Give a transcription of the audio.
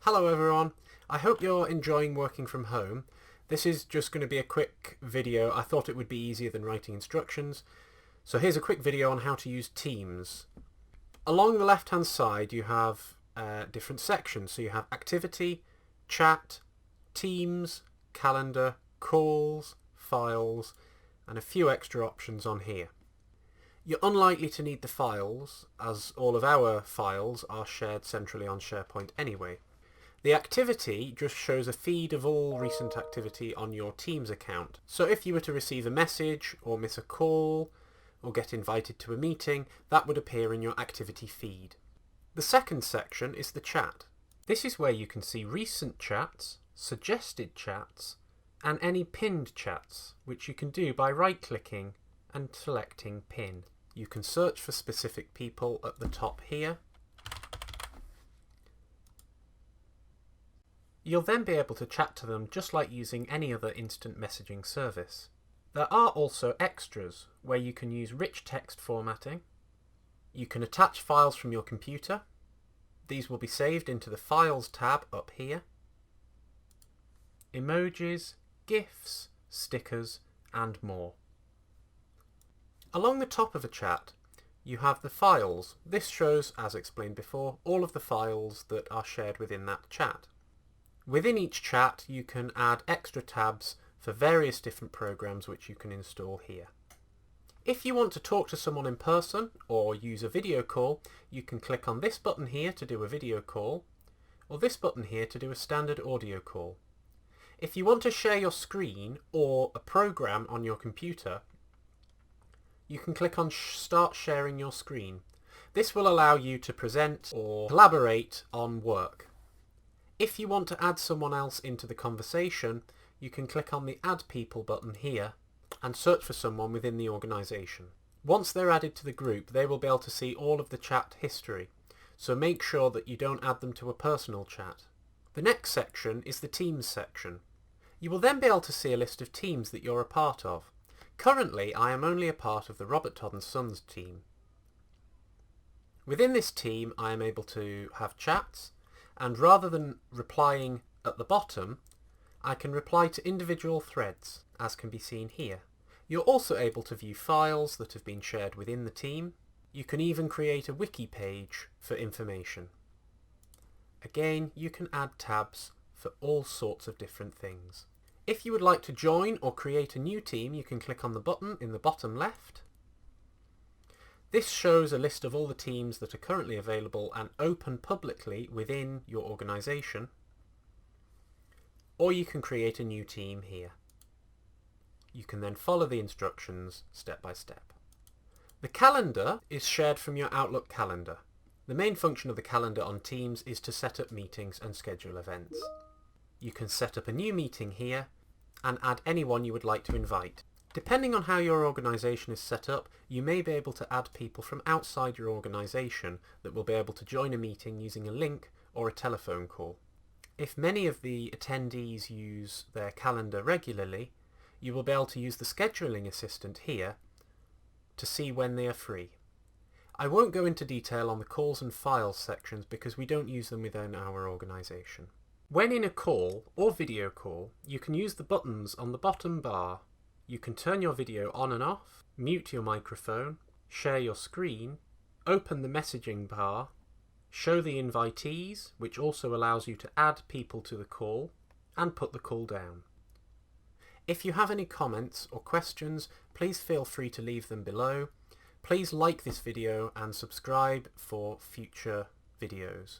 Hello everyone, I hope you're enjoying working from home. This is just going to be a quick video. I thought it would be easier than writing instructions. So here's a quick video on how to use Teams. Along the left hand side you have different sections. So you have activity, chat, Teams, calendar, calls, files, and a few extra options on here. You're unlikely to need the files, as all of our files are shared centrally on SharePoint anyway. The activity just shows a feed of all recent activity on your Teams account. So if you were to receive a message, or miss a call, or get invited to a meeting, that would appear in your activity feed. The second section is the chat. This is where you can see recent chats, suggested chats, and any pinned chats, which you can do by right-clicking and selecting Pin. You can search for specific people at the top here. You'll then be able to chat to them just like using any other instant messaging service. There are also extras where you can use rich text formatting. You can attach files from your computer. These will be saved into the Files tab up here. Emojis, GIFs, stickers, and more. Along the top of a chat, you have the files. This shows, as explained before, all of the files that are shared within that chat. Within each chat you can add extra tabs for various different programs which you can install here. If you want to talk to someone in person or use a video call, you can click on this button here to do a video call, or this button here to do a standard audio call. If you want to share your screen or a program on your computer, you can click on Start Sharing Your Screen. This will allow you to present or collaborate on work. If you want to add someone else into the conversation, you can click on the Add People button here and search for someone within the organisation. Once they're added to the group, they will be able to see all of the chat history, so make sure that you don't add them to a personal chat. The next section is the Teams section. You will then be able to see a list of teams that you're a part of. Currently, I am only a part of the Robert Todd & Sons team. Within this team, I am able to have chats, and rather than replying at the bottom, I can reply to individual threads, as can be seen here. You're also able to view files that have been shared within the team. You can even create a wiki page for information. Again, you can add tabs for all sorts of different things. If you would like to join or create a new team, you can click on the button in the bottom left. This shows a list of all the teams that are currently available and open publicly within your organisation, or you can create a new team here. You can then follow the instructions step by step. The calendar is shared from your Outlook calendar. The main function of the calendar on Teams is to set up meetings and schedule events. You can set up a new meeting here and add anyone you would like to invite. Depending on how your organisation is set up, you may be able to add people from outside your organisation that will be able to join a meeting using a link or a telephone call. If many of the attendees use their calendar regularly, you will be able to use the scheduling assistant here to see when they are free. I won't go into detail on the calls and files sections because we don't use them within our organisation. When in a call or video call, you can use the buttons on the bottom bar. You can turn your video on and off, mute your microphone, share your screen, open the messaging bar, show the invitees, which also allows you to add people to the call, and put the call down. If you have any comments or questions, please feel free to leave them below. Please like this video and subscribe for future videos.